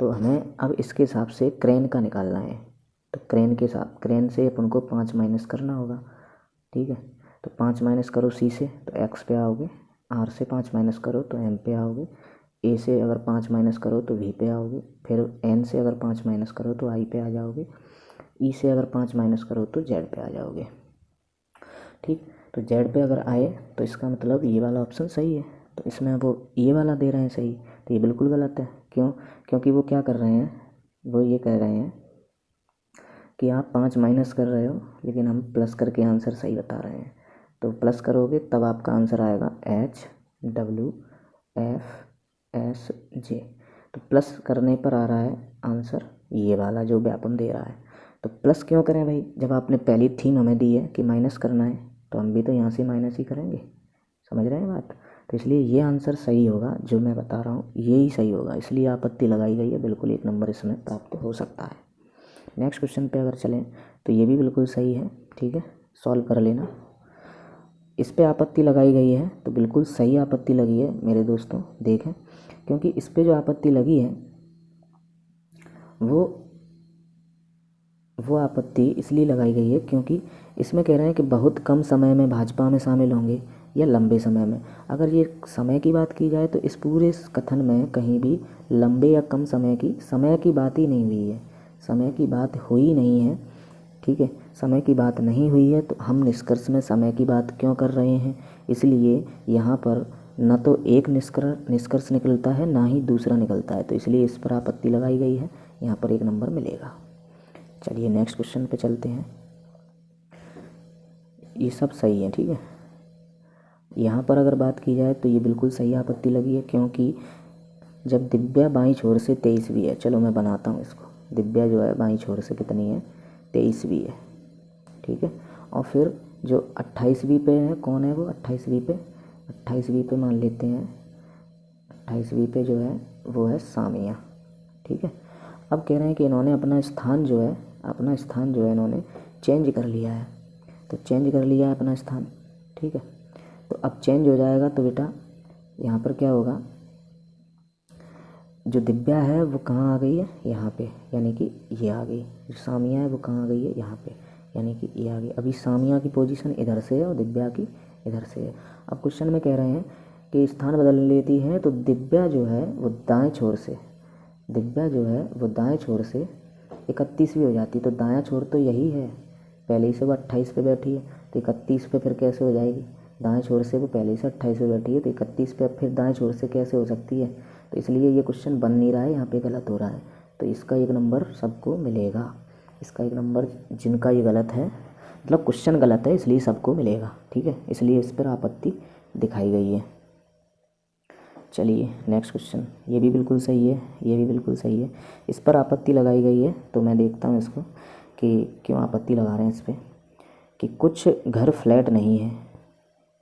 तो हमें अब इसके हिसाब से क्रेन का निकालना है, तो क्रेन के साथ क्रेन से अपन को 5 माइनस करना होगा, ठीक है। तो 5 माइनस करो सी से तो एक्स पे आओगे, आर से 5 माइनस करो तो एम पे आओगे, ए से अगर 5 माइनस करो तो वी पे आओगे, फिर एन से अगर 5 माइनस करो तो आई पे आ जाओगे, ई से अगर 5 माइनस करो तो जेड पे आ जाओगे, ठीक। तो जेड पे अगर आए तो इसका मतलब ये वाला ऑप्शन सही है, तो इसमें वो ये वाला दे रहे हैं सही, तो ये बिल्कुल गलत है। क्यों? क्योंकि वो क्या कर रहे हैं, वो ये कह रहे हैं कि आप 5 माइनस कर रहे हो लेकिन हम प्लस करके आंसर सही बता रहे हैं, तो प्लस करोगे तब आपका आंसर आएगा HWFSJ। तो प्लस करने पर आ रहा है आंसर ये वाला जो व्यापम दे रहा है। तो प्लस क्यों करें भाई, जब आपने पहली थीम हमें दी है कि माइनस करना है, तो हम भी तो यहाँ से माइनस ही करेंगे, समझ रहे हैं बात। तो इसलिए ये आंसर सही होगा, जो मैं बता रहा हूँ यही सही होगा, इसलिए आपत्ति लगाई गई है। बिल्कुल 1 नंबर इसमें प्राप्त हो सकता है। नेक्स्ट क्वेश्चन पे अगर चलें तो ये भी बिल्कुल सही है, ठीक है, सॉल्व कर लेना। इस पे आपत्ति लगाई गई है तो बिल्कुल सही आपत्ति लगी है मेरे दोस्तों, देखें, क्योंकि इस पे जो आपत्ति लगी है वो आपत्ति इसलिए लगाई गई है क्योंकि इसमें कह रहे हैं कि बहुत कम समय में भाजपा में शामिल होंगे या लंबे समय में। अगर ये समय की बात की जाए तो इस पूरे कथन में कहीं भी लंबे या कम समय की बात ही नहीं हुई है, समय की बात हुई नहीं है, ठीक है, समय की बात नहीं हुई है। तो हम निष्कर्ष में समय की बात क्यों कर रहे हैं, इसलिए यहाँ पर न तो एक निष्कर्ष निकलता है ना ही दूसरा निकलता है, तो इसलिए इस पर आपत्ति लगाई गई है, यहाँ पर 1 नंबर मिलेगा। चलिए नेक्स्ट क्वेश्चन पे चलते हैं। ये सब सही है, ठीक है। यहाँ पर अगर बात की जाए तो ये बिल्कुल सही आपत्ति लगी है, क्योंकि जब दिव्या बाईं छोर से 23वीं है, चलो मैं बनाता हूँ इसको, दिव्या जो है बाईं छोर से कितनी है, 23वीं है, ठीक है। और फिर जो 28वीं पे है, कौन है वो 28वीं पे मान लेते हैं, 28वीं पे जो है वो है सामिया, ठीक है। अब कह रहे हैं कि इन्होंने अपना स्थान जो है इन्होंने चेंज कर लिया है, तो चेंज कर लिया है अपना स्थान, ठीक है। तो अब चेंज हो जाएगा तो बेटा यहाँ पर क्या होगा, जो दिव्या है वो कहाँ आ गई है, यहाँ पे, यानी कि ये आ गई। जो सामिया है वो कहाँ आ गई है, यहाँ पे, यानी कि ये आ गई। अभी सामिया की पोजीशन इधर से है और दिव्या की इधर से है। अब क्वेश्चन में कह रहे हैं कि स्थान बदल लेती है, तो दिव्या जो है वो दाएं छोर से 31वीं हो जाती है। तो दायां छोर तो यही है, पहले ही से वो 28 पे बैठी है, तो 31 पे फिर कैसे हो जाएगी, दाएं छोर से वो पहले से 28 पे बैठी है, तो 31 पे अब फिर दाएं छोर से कैसे हो सकती है। तो इसलिए ये क्वेश्चन बन नहीं रहा है, यहाँ पे गलत हो रहा है। तो इसका 1 नंबर सबको मिलेगा, इसका 1 नंबर जिनका ये गलत है, मतलब क्वेश्चन गलत है इसलिए सबको मिलेगा, ठीक है। इसलिए इस पर आपत्ति दिखाई गई है। चलिए नेक्स्ट क्वेश्चन, ये भी बिल्कुल सही है, ये भी बिल्कुल सही है। इस पर आपत्ति लगाई गई है, तो मैं देखता हूँ इसको कि क्यों आपत्ति लगा रहे हैं इस पर, कि कुछ घर फ्लैट नहीं है,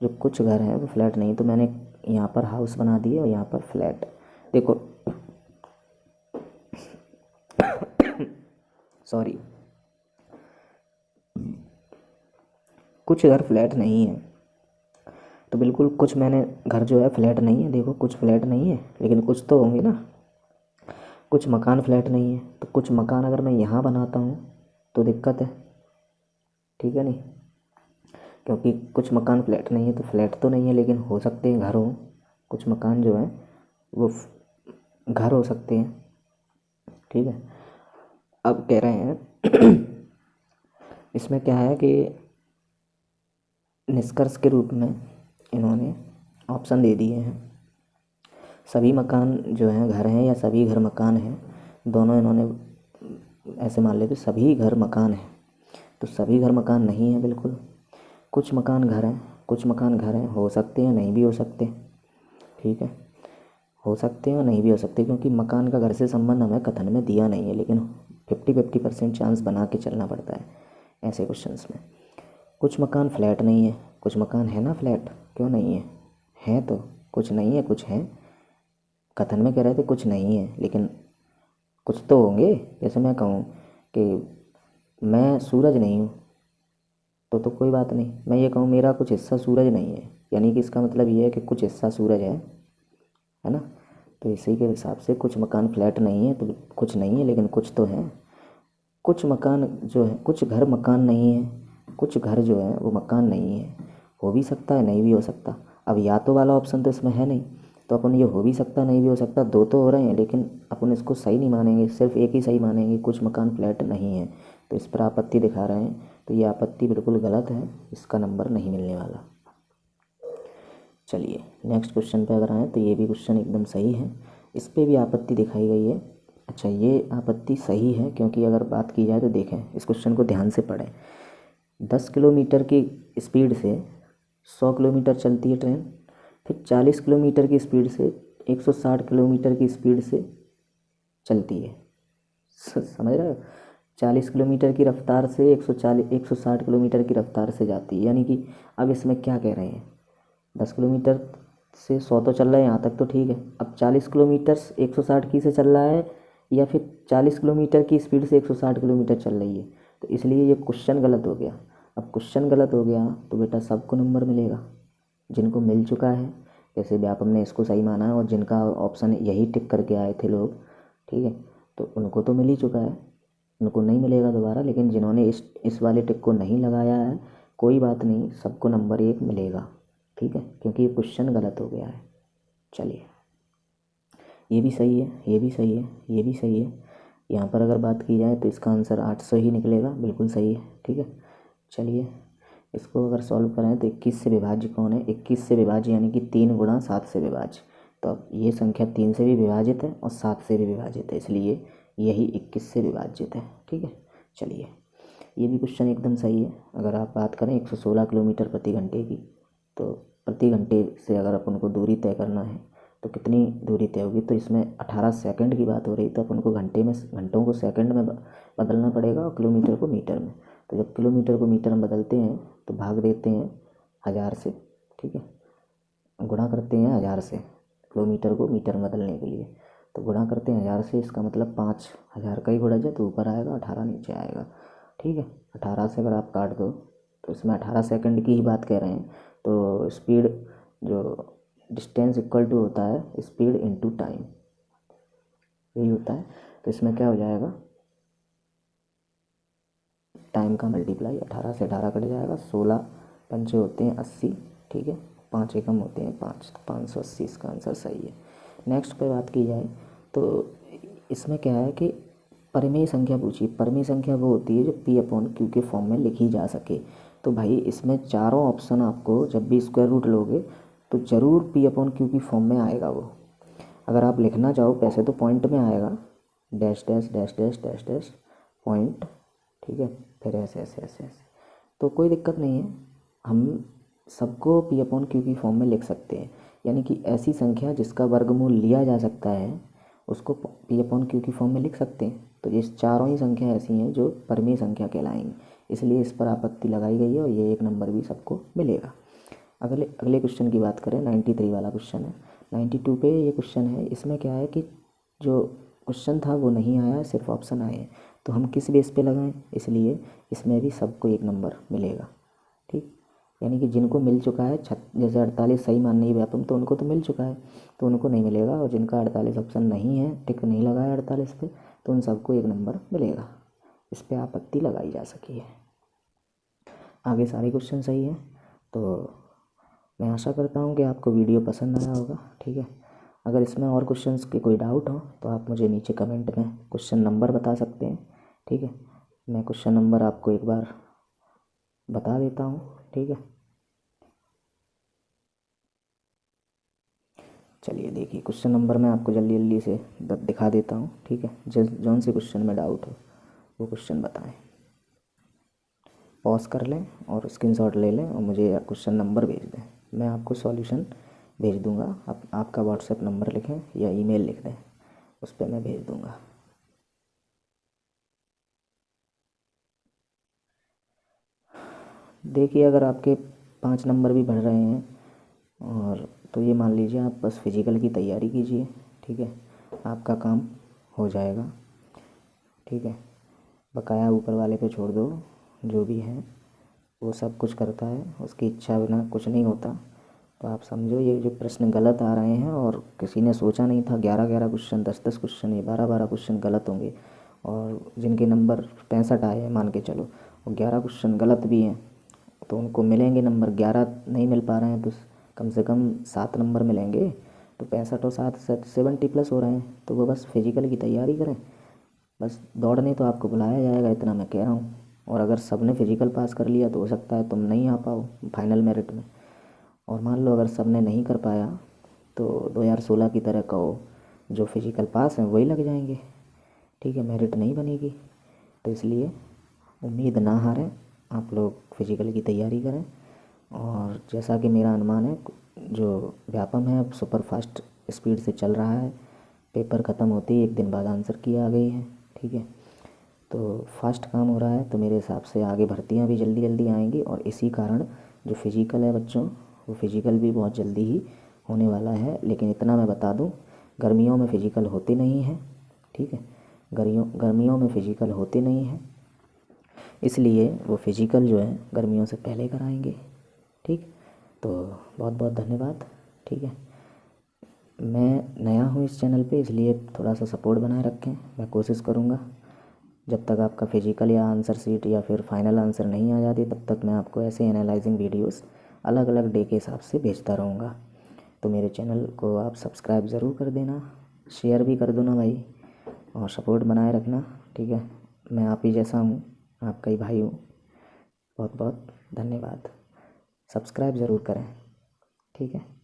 जो कुछ घर हैं वो फ्लैट नहीं। तो मैंने यहाँ पर हाउस बना दिए और यहाँ पर फ्लैट, देखो सॉरी, कुछ घर फ्लैट नहीं है, तो बिल्कुल कुछ मैंने घर जो है फ्लैट नहीं है, देखो कुछ फ्लैट नहीं है, लेकिन कुछ तो होंगे ना, कुछ मकान फ्लैट नहीं है। तो कुछ मकान अगर मैं यहाँ बनाता हूँ तो दिक्कत है, ठीक है नहीं, क्योंकि कुछ मकान फ्लैट नहीं है, तो फ्लैट तो नहीं है, लेकिन हो सकते हैं घर हो, कुछ मकान जो है वो घर हो सकते हैं, ठीक है। अब कह रहे हैं इसमें क्या है कि निष्कर्ष के रूप में इन्होंने ऑप्शन दे दिए हैं, सभी मकान जो हैं घर हैं या सभी घर मकान हैं, दोनों इन्होंने ऐसे मान लेते सभी घर मकान हैं। तो सभी घर मकान नहीं है बिल्कुल, कुछ मकान घर हैं, कुछ मकान घर हैं, हो सकते हैं नहीं भी हो सकते, ठीक है, हो सकते हैं और नहीं भी हो सकते, क्योंकि मकान का घर से संबंध हमें कथन में दिया नहीं है, लेकिन 50-50% चांस बना के चलना पड़ता है ऐसे क्वेश्चंस में। कुछ मकान फ्लैट नहीं है, कुछ मकान है ना फ्लैट, क्यों नहीं है, है तो, कुछ नहीं है कुछ है, कथन में कह रहे थे कुछ नहीं है, लेकिन कुछ तो होंगे। जैसे मैं कहूँ कि मैं सूरज नहीं हूँ, तो कोई बात नहीं, मैं ये कहूँ मेरा कुछ हिस्सा सूरज नहीं है, यानी कि इसका मतलब ये है कि कुछ हिस्सा सूरज है ना। तो इसी के हिसाब से कुछ मकान फ्लैट नहीं है, तो कुछ नहीं है लेकिन कुछ तो है। कुछ मकान जो है, कुछ घर मकान नहीं है, कुछ घर जो है वो मकान नहीं है, हो भी सकता है नहीं भी हो सकता। अब या तो वाला ऑप्शन तो इसमें है नहीं, तो अपन ये हो भी सकता नहीं भी हो सकता, दो तो हो रहे हैं, लेकिन अपन इसको सही नहीं मानेंगे, सिर्फ एक ही सही मानेंगे, कुछ मकान फ्लैट नहीं है। तो इस पर आपत्ति दिखा रहे हैं, तो ये आपत्ति बिल्कुल गलत है, इसका नंबर नहीं मिलने वाला। चलिए नेक्स्ट क्वेश्चन पे अगर आए तो ये भी क्वेश्चन एकदम सही है, इस पर भी आपत्ति दिखाई गई है। अच्छा, ये आपत्ति सही है, क्योंकि अगर बात की जाए तो देखें इस क्वेश्चन को ध्यान से पढ़ें। 10 किलोमीटर की स्पीड से 100 किलोमीटर चलती है ट्रेन, फिर 40 किलोमीटर की स्पीड से 160 किलोमीटर की स्पीड से चलती है। समझ रहे हो, 40 किलोमीटर की रफ्तार से 160 किलोमीटर की रफ्तार से जाती है, यानी कि अब इसमें क्या कह रहे हैं 10 किलोमीटर से 100 तो चल रहा है, यहाँ तक तो ठीक है। अब 40 किलोमीटर 160 की से चल रहा है, या फिर 40 किलोमीटर की स्पीड से 160 किलोमीटर चल रही है, तो इसलिए ये क्वेश्चन गलत हो गया। अब क्वेश्चन गलत हो गया तो बेटा सबको नंबर मिलेगा, जिनको मिल चुका है, जैसे व्यापम ने इसको सही माना है और जिनका ऑप्शन यही टिक करके आए थे लोग, ठीक है, तो उनको तो मिल ही चुका है, उनको नहीं मिलेगा दोबारा। लेकिन जिन्होंने इस वाले टिक को नहीं लगाया है, कोई बात नहीं, सबको नंबर 1 मिलेगा, ठीक है, क्योंकि ये क्वेश्चन गलत हो गया है। चलिए, ये भी सही है, ये भी सही है, ये भी सही है। यहाँ पर अगर बात की जाए तो इसका आंसर 800 ही निकलेगा, बिल्कुल सही है, ठीक है। चलिए, इसको अगर सॉल्व करें तो 21 से विभाज्य कौन है? 21 से विभाज्य यानी कि 3 गुणा 7 से विभाज्य। तो अब ये संख्या 3 से भी विभाजित है और 7 से भी विभाजित है, इसलिए यही 21 से विभाजित है, ठीक है। चलिए, ये भी क्वेश्चन एकदम सही है। अगर आप बात करें 116 किलोमीटर प्रति घंटे की, तो प्रति घंटे से अगर अपन को दूरी तय करना है तो कितनी दूरी तय होगी? तो इसमें 18 सेकंड की बात हो रही, तो अपन को घंटों को सेकंड में बदलना पड़ेगा और किलोमीटर को मीटर में। तो जब किलोमीटर को मीटर में बदलते हैं तो भाग देते हैं 1000 से, ठीक है, गुणा करते हैं 1000 से किलोमीटर को मीटर में बदलने के लिए। तो गुणा करते हैं 1000 से, इसका मतलब 5000 का ही गुणा है तो ऊपर आएगा, 18 नीचे आएगा, ठीक है। 18 से अगर आप काट दो तो इसमें 18 सेकंड की ही बात कह रहे हैं, तो स्पीड जो डिस्टेंस इक्वल टू होता है स्पीड इनटू टाइम, यही होता है। तो इसमें क्या हो जाएगा, टाइम का मल्टीप्लाई, 18 से 18 कट जाएगा, 16 पंचे होते हैं 80, ठीक है, 5 एकम होते हैं 5, तो 580 इसका आंसर सही है। नेक्स्ट पे बात की जाए तो इसमें क्या है कि परिमेय संख्या पूछी। परिमेय संख्या वो होती है जो P/Q के फॉर्म में लिखी जा सके। तो भाई इसमें चारों ऑप्शन आपको जब भी स्क्वायर रूट लोगे तो ज़रूर P/Q की फॉर्म में आएगा वो। अगर आप लिखना चाहो पैसे तो पॉइंट में आएगा, dash dash dash dash dash dash point, ठीक है, फिर ऐसे ऐसे ऐसे ऐसे, तो कोई दिक्कत नहीं है, हम सबको P/Q की फॉर्म में लिख सकते हैं। यानी कि ऐसी संख्या जिसका वर्गमूल लिया जा सकता है उसको P/Q की फॉर्म में लिख सकते हैं। तो ये चारों ही संख्या ऐसी हैं जो परिमेय संख्या कहलाएंगी, इसलिए इस पर आपत्ति लगाई गई है और ये 1 नंबर भी सबको मिलेगा। अगले क्वेश्चन की बात करें, 93 वाला क्वेश्चन है। 92 पे ये क्वेश्चन है, इसमें क्या है कि जो क्वेश्चन था वो नहीं आया, सिर्फ ऑप्शन आए हैं, तो हम किस बेस पे लगाएं, इसलिए इसमें भी सबको 1 नंबर मिलेगा, ठीक। यानी कि जिनको मिल चुका है जैसे 48 सही माननी है व्यापम, तो उनको तो मिल चुका है, तो उनको नहीं मिलेगा, और जिनका 48 ऑप्शन नहीं है, टिक नहीं लगा है 48 पे, तो उन सबको 1 नंबर मिलेगा। इस पर आपत्ति लगाई जा सकी है। आगे सारे क्वेश्चन सही है, तो मैं आशा करता हूँ कि आपको वीडियो पसंद आया होगा, ठीक है। अगर इसमें और क्वेश्चंस के कोई डाउट हो तो आप मुझे नीचे कमेंट में क्वेश्चन नंबर बता सकते हैं, ठीक है। मैं क्वेश्चन नंबर आपको एक बार बता देता हूँ, ठीक है। चलिए देखिए, क्वेश्चन नंबर मैं आपको जल्दी जल्दी से दिखा देता हूँ, ठीक है। जौन से क्वेश्चन में डाउट हो वो क्वेश्चन बताएं, पॉज कर लें और स्क्रीनशॉट ले लें और मुझे क्वेश्चन नंबर भेज दें, मैं आपको सॉल्यूशन भेज दूंगा। आपका व्हाट्सएप नंबर लिखें या ईमेल लिख दें, उस पर मैं भेज दूंगा। देखिए, अगर आपके 5 नंबर भी बढ़ रहे हैं और तो ये मान लीजिए आप बस फिजिकल की तैयारी कीजिए, ठीक है, आपका काम हो जाएगा, ठीक है। बकाया ऊपर वाले पे छोड़ दो, जो भी है वो सब कुछ करता है, उसकी इच्छा बिना कुछ नहीं होता। तो आप समझो ये जो प्रश्न गलत आ रहे हैं और किसी ने सोचा नहीं था 11-11 क्वेश्चन, 10-10 क्वेश्चन, ये 12-12 क्वेश्चन गलत होंगे, और जिनके नंबर 65 आए हैं मान के चलो, और 11 क्वेश्चन गलत भी हैं, तो उनको मिलेंगे नंबर। 11 नहीं मिल पा रहे हैं तो कम से कम 7 नंबर मिलेंगे, तो 65 और 7 70+ हो रहे हैं। तो वो बस फिजिकल की तैयारी करें, बस दौड़ने तो आपको बुलाया जाएगा, इतना मैं कह रहा हूँ। और अगर सबने फिजिकल पास कर लिया तो हो सकता है तुम नहीं आ पाओ फाइनल मेरिट में, और मान लो अगर सबने नहीं कर पाया तो 2016 की तरह कहो, जो फिजिकल पास हैं वही लग जाएंगे, ठीक है, मेरिट नहीं बनेगी। तो इसलिए उम्मीद ना हारें, आप लोग फिजिकल की तैयारी करें। और जैसा कि मेरा अनुमान है, जो व्यापम है अब सुपर फास्ट स्पीड से चल रहा है, पेपर ख़त्म होते ही 1 दिन बाद आंसर की आ गई है, ठीक है, तो फास्ट काम हो रहा है, तो मेरे हिसाब से आगे भर्तियां भी जल्दी जल्दी आएंगी। और इसी कारण जो फिजिकल है बच्चों, वो फिजिकल भी बहुत जल्दी ही होने वाला है, लेकिन इतना मैं बता दूं, गर्मियों में फिजिकल होते नहीं हैं, ठीक है। गर्मियों में फिजिकल होते नहीं हैं, इसलिए वो फिजिकल जो है गर्मियों से पहले कराएंगे, ठीक। तो बहुत बहुत धन्यवाद, ठीक है। मैं नया हूँ इस चैनल पे, इसलिए थोड़ा सा सपोर्ट बनाए रखें। मैं कोशिश करूँगा जब तक आपका फिजिकल या आंसर शीट या फिर फाइनल आंसर नहीं आ जाती, तब तक मैं आपको ऐसे एनालाइजिंग वीडियोस अलग अलग डे के हिसाब से भेजता रहूँगा। तो मेरे चैनल को आप सब्सक्राइब ज़रूर कर देना, शेयर भी कर दो ना भाई, और सपोर्ट बनाए रखना, ठीक है। मैं आप ही जैसा हूँ, आपका ही भाई हूँ। बहुत बहुत धन्यवाद, सब्सक्राइब ज़रूर करें, ठीक है।